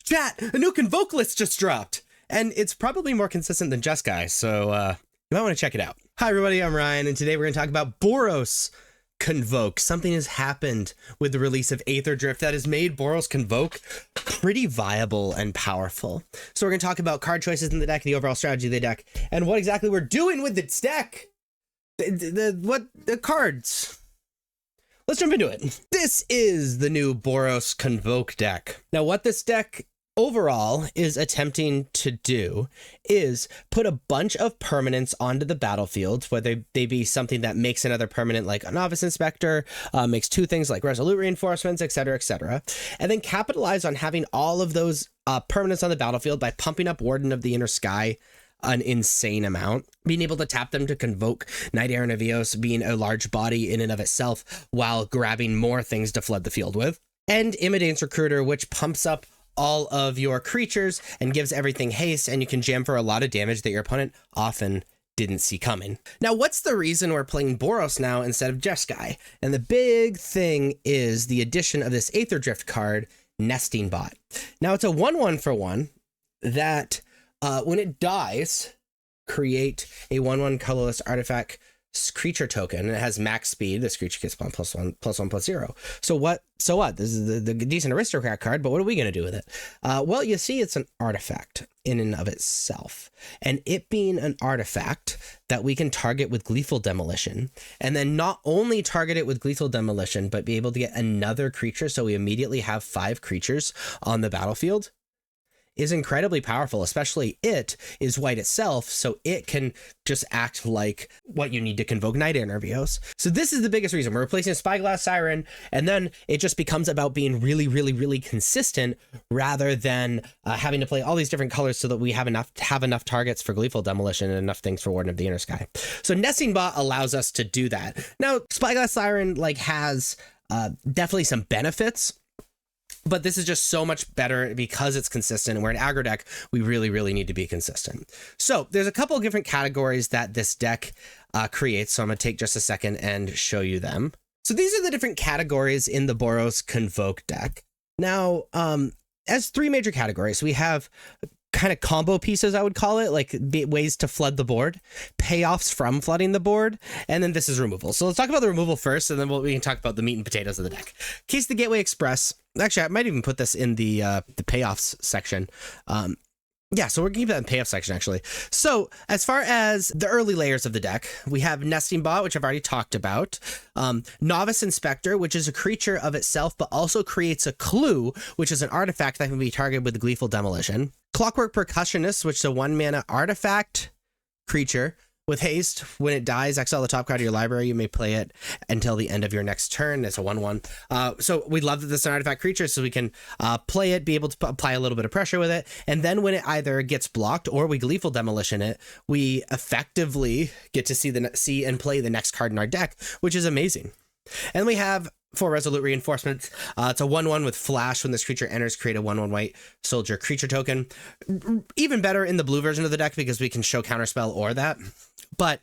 Chat, a new Convoke list just dropped, and it's probably more consistent than Just Guy, so you might want to check it out. Hi everybody, I'm Ryan, and today we're going to talk about Boros Convoke. Something has happened with the release of Aether Drift that has made Boros Convoke pretty viable and powerful. So we're going to talk about card choices in the deck, the overall strategy of the deck, and what exactly we're doing with this deck. The cards. Let's jump into it. This is the new Boros Convoke deck. Now, what this deck overall is attempting to do is put a bunch of permanents onto the battlefield, whether they be something that makes another permanent like a Novice Inspector, makes two things like Resolute Reinforcements, etc., and then capitalize on having all of those permanents on the battlefield by pumping up Warden of the Inner Sky an insane amount, being able to tap them to convoke Knight Errant of Eos, being a large body in and of itself, while grabbing more things to flood the field with, and Immidane's Recruiter, which pumps up all of your creatures and gives everything haste, and you can jam for a lot of damage that your opponent often didn't see coming. Now, what's the reason we're playing Boros now instead of Just Guy? And the big thing is the addition of this Aether Drift card, Nesting Bot. Now, it's a 1/1 for 1 that when it dies, create a 1/1 colorless artifact creature token, and it has max speed. This creature gets +1/+0. So what? This is the decent aristocrat card, but what are we going to do with it? Well, you see, it's an artifact in and of itself, and it being an artifact that we can target with Gleeful Demolition, and then not only target it with Gleeful Demolition, but be able to get another creature, so we immediately have 5 creatures on the battlefield, is incredibly powerful. Especially it is white itself, so it can just act like what you need to convoke Knight Errant of Eos. So this is the biggest reason. We're replacing a Spyglass Siren, and then it just becomes about being really consistent rather than having to play all these different colors so that we have enough targets for Gleeful Demolition and enough things for Warden of the Inner Sky. So Nesting Bot allows us to do that. Now, Spyglass Siren has definitely some benefits, but this is just so much better because it's consistent, and we're an aggro deck. We really need to be consistent. So there's a couple of different categories that this deck creates. So I'm going to take just a second and show you them. So these are the different categories in the Boros Convoke deck. Now, as 3 major categories, we have kind of combo pieces, I would call it, like ways to flood the board, payoffs from flooding the board, and then this is removal. So let's talk about the removal first, and then we can talk about the meat and potatoes of the deck. Case the Gateway Express. Actually, I might even put this in the payoffs section. Yeah, so we're gonna keep that in payoff section, actually. So as far as the early layers of the deck, we have Nesting Bot, which I've already talked about. Novice Inspector, which is a creature of itself, but also creates a clue, which is an artifact that can be targeted with Gleeful Demolition. Clockwork Percussionist, which is a 1-mana artifact creature with haste. When it dies, exile the top card of your library. You may play it until the end of your next turn. It's a 1/1. So we love that this is an artifact creature, so we can play it, be able to apply a little bit of pressure with it. And then when it either gets blocked or we Gleeful Demolition it, we effectively get to see and play the next card in our deck, which is amazing. And we have 4 Resolute Reinforcements. It's a 1/1 with Flash. When this creature enters, create a 1/1 white soldier creature token. Even better in the blue version of the deck because we can show Counterspell or that. But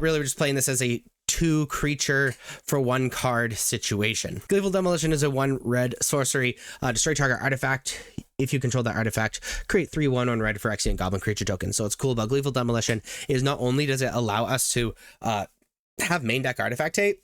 really, we're just playing this as a 2 creature for 1 card situation. Gleeful Demolition is a 1 red sorcery. Destroy target artifact. If you control that artifact, create 3 1/1 red Phyrexian Goblin creature tokens. So what's cool about Gleeful Demolition is not only does it allow us to have main deck artifact hate,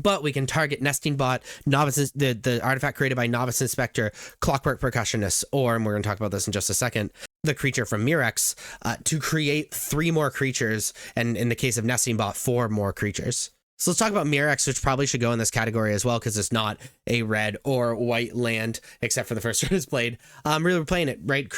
but we can target Nesting Bot, Novices, the artifact created by Novice Inspector, Clockwork Percussionist, or, and we're going to talk about this in just a second, the creature from Mirex, to create 3 more creatures, and in the case of Nesting Bot, 4 more creatures. So let's talk about Mirex, which probably should go in this category as well, because it's not a red or white land, except for the first turn it's played. Really, we're playing it, right?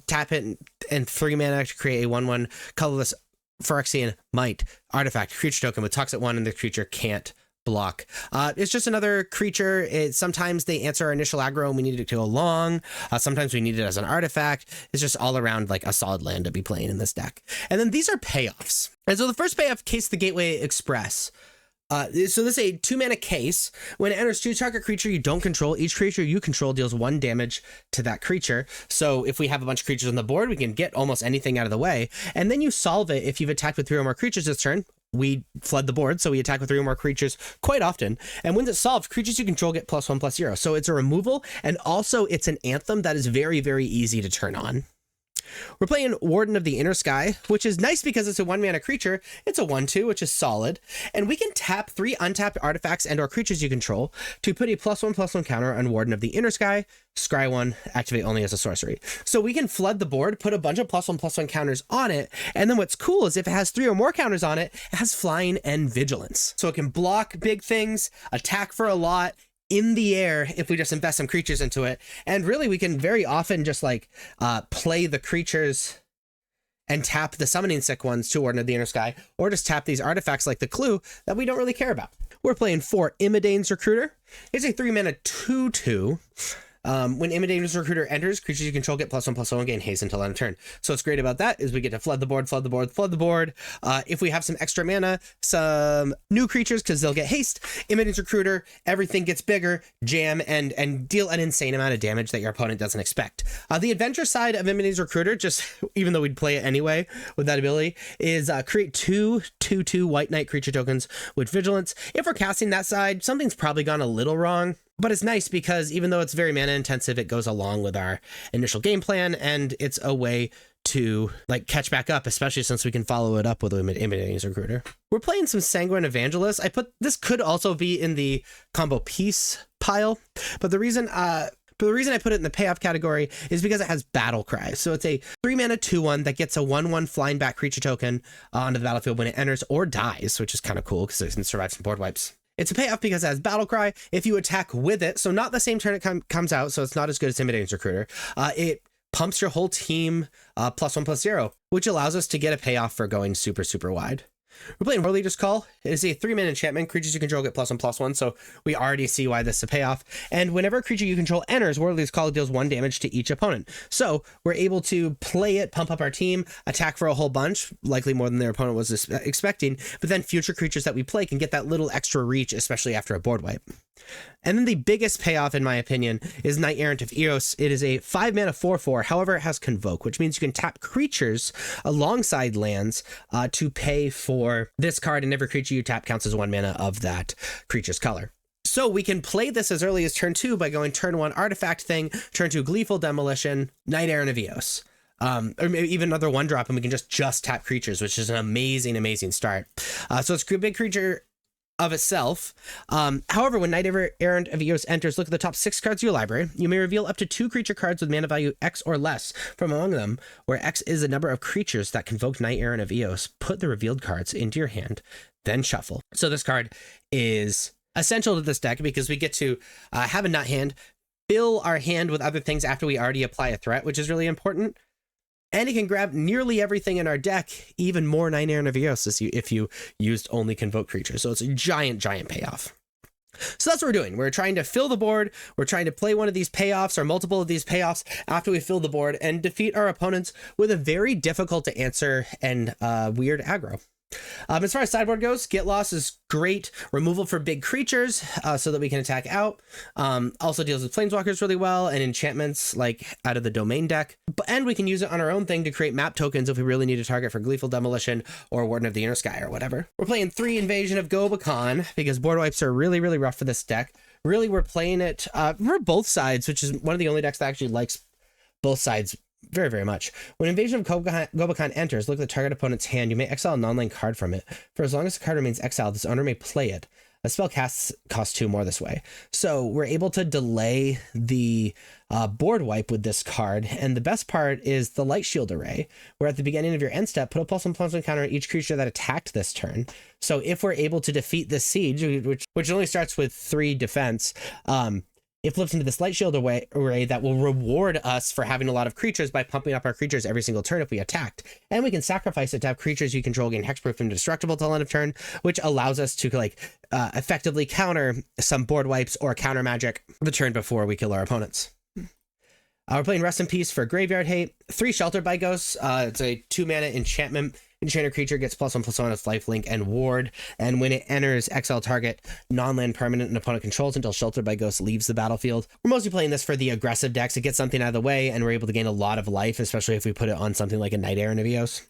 Tap it, and 3 mana to create a 1/1 colorless Phyrexian Might artifact creature token with Toxic 1, and the creature can't block. It's just another creature. Sometimes they answer our initial aggro and we need it to go long. Sometimes we need it as an artifact. It's just all around like a solid land to be playing in this deck. And then these are payoffs. And so the first payoff, Case the Gateway Express. So this is a 2-mana case. When it enters 2 target creature you don't control, each creature you control deals 1 damage to that creature. So if we have a bunch of creatures on the board, we can get almost anything out of the way. And then you solve it if you've attacked with 3 or more creatures this turn, we flood the board, so we attack with 3 or more creatures quite often. And when it's solved, creatures you control get +1/+0. So it's a removal, and also it's an anthem that is very, very easy to turn on. We're playing Warden of the Inner Sky, which is nice because it's a 1-mana creature. It's a 1/2, which is solid. And we can tap 3 untapped artifacts and or creatures you control to put a +1/+1 counter on Warden of the Inner Sky. Scry 1, activate only as a sorcery. So we can flood the board, put a bunch of +1/+1 counters on it. And then what's cool is if it has 3 or more counters on it, it has flying and vigilance. So it can block big things, attack for a lot, in the air if we just invest some creatures into it. And really we can very often just like play the creatures and tap the summoning sick ones to Warden of the Inner Sky, or just tap these artifacts like the Clue that we don't really care about. We're playing 4 Imidane's Recruiter. It's a 3-mana 2/2. When Imidane's Recruiter enters, creatures you control get +1/+1 and gain haste until end of turn. So what's great about that is we get to flood the board, flood the board, flood the board. If we have some extra mana, some new creatures, because they'll get haste, Imidane's Recruiter, everything gets bigger, jam, and deal an insane amount of damage that your opponent doesn't expect. The adventure side of Imidane's Recruiter, just even though we'd play it anyway with that ability, is create 2 2/2 White Knight creature tokens with vigilance. If we're casting that side, something's probably gone a little wrong. But it's nice because even though it's very mana intensive, it goes along with our initial game plan, and it's a way to like catch back up, especially since we can follow it up with Imidane's Recruiter. We're playing some Sanguine Evangelist. This could also be in the combo piece pile, but the reason I put it in the payoff category is because it has Battle Cry. So it's a 3-mana 2/1 that gets a 1/1 flying back creature token onto the battlefield when it enters or dies, which is kind of cool because it can survive some board wipes. It's a payoff because it has Battle Cry. If you attack with it, so not the same turn it comes out, so it's not as good as Imidane's Recruiter, it pumps your whole team +1/+0, which allows us to get a payoff for going super, super wide. We're playing War Leader's Call. It is a 3-mana enchantment. Creatures you control get +1/+1, so we already see why this is a payoff. And whenever a creature you control enters, War Leader's Call deals 1 damage to each opponent. So we're able to play it, pump up our team, attack for a whole bunch, likely more than their opponent was expecting, but then future creatures that we play can get that little extra reach, especially after a board wipe. And then the biggest payoff, in my opinion, is Knight Errant of Eos. It is a 5-mana 4/4. However, it has Convoke, which means you can tap creatures alongside lands to pay for this card, and every creature you tap counts as 1 mana of that creature's color. So we can play this as early as turn 2 by going turn 1 Artifact Thing, turn 2 Gleeful Demolition, Knight Errant of Eos. Or maybe even another 1-drop, and we can just tap creatures, which is an amazing, amazing start. So it's a big creature of itself. However, when Knight Errant of Eos enters, look at the top 6 cards of your library. You may reveal up to 2 creature cards with mana value X or less from among them, where X is the number of creatures that convoke Knight Errant of Eos. Put the revealed cards into your hand, then shuffle. So this card is essential to this deck because we get to have a nut hand, fill our hand with other things after we already apply a threat, which is really important. And it can grab nearly everything in our deck, even more Knight Errant of Eos if you used only Convoke creatures. So it's a giant, giant payoff. So that's what we're doing. We're trying to fill the board. We're trying to play one of these payoffs or multiple of these payoffs after we fill the board and defeat our opponents with a very difficult to answer and weird aggro. As far as sideboard goes, Get Lost is great. Removal for big creatures so that we can attack out. Also deals with planeswalkers really well and enchantments like out of the domain deck. And we can use it on our own thing to create map tokens if we really need a target for Gleeful Demolition or Warden of the Inner Sky or whatever. We're playing 3 Invasion of Gobakhan because board wipes are really, really rough for this deck. Really, we're playing it for both sides, which is one of the only decks that actually likes both sides very, very much. When Invasion of Gobakhan enters, look at the target opponent's hand. You may exile a non-land card from it. For as long as the card remains exiled, this owner may play it. A spell costs 2 more this way. So we're able to delay the board wipe with this card. And the best part is the Light Shield Array, where at the beginning of your end step, put a +1/+1 counter on each creature that attacked this turn. So if we're able to defeat this siege, which only starts with 3 defense, it flips into this Light Shield Array that will reward us for having a lot of creatures by pumping up our creatures every single turn if we attacked. And we can sacrifice it to have creatures you control gain hexproof and indestructible till end of turn, which allows us to effectively counter some board wipes or counter magic the turn before we kill our opponents. We're playing Rest in Peace for Graveyard Hate. 3 Sheltered by Ghosts. It's a 2-mana enchantment. Enchanted creature gets +1/+1 with lifelink and ward, and when it enters, exile target non-land permanent an opponent controls until Sheltered by Ghosts leaves the battlefield. We're mostly playing this for the aggressive decks to get something out of the way, and we're able to gain a lot of life, especially if we put it on something like a Knight Errant of Eos.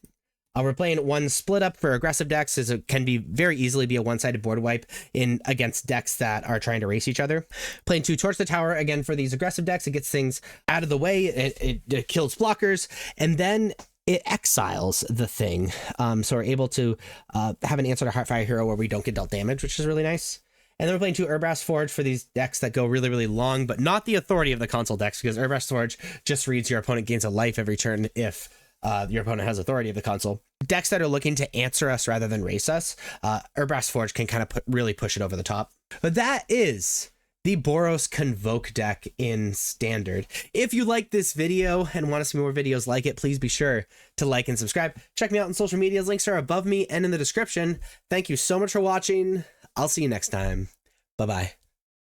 We're playing one split up for aggressive decks, as it can be very easily be a one-sided board wipe in against decks that are trying to race each other. Playing 2 Torch the Tower again for these aggressive decks. It gets things out of the way. It kills blockers, and then it exiles the thing. So we're able to have an answer to Heartfire Hero where we don't get dealt damage, which is really nice. And then we're playing 2 Urbrass Forge for these decks that go really, really long, but not the authority of the console decks, because Urbrass Forge just reads your opponent gains a life every turn if your opponent has authority of the console. Decks that are looking to answer us rather than race us, Urbrass Forge can kind of really push it over the top. But that is the Boros Convoke deck in Standard. If you like this video and want to see more videos like it, please be sure to like and subscribe. Check me out on social media. Links are above me and in the description. Thank you so much for watching. I'll see you next time. Bye-bye.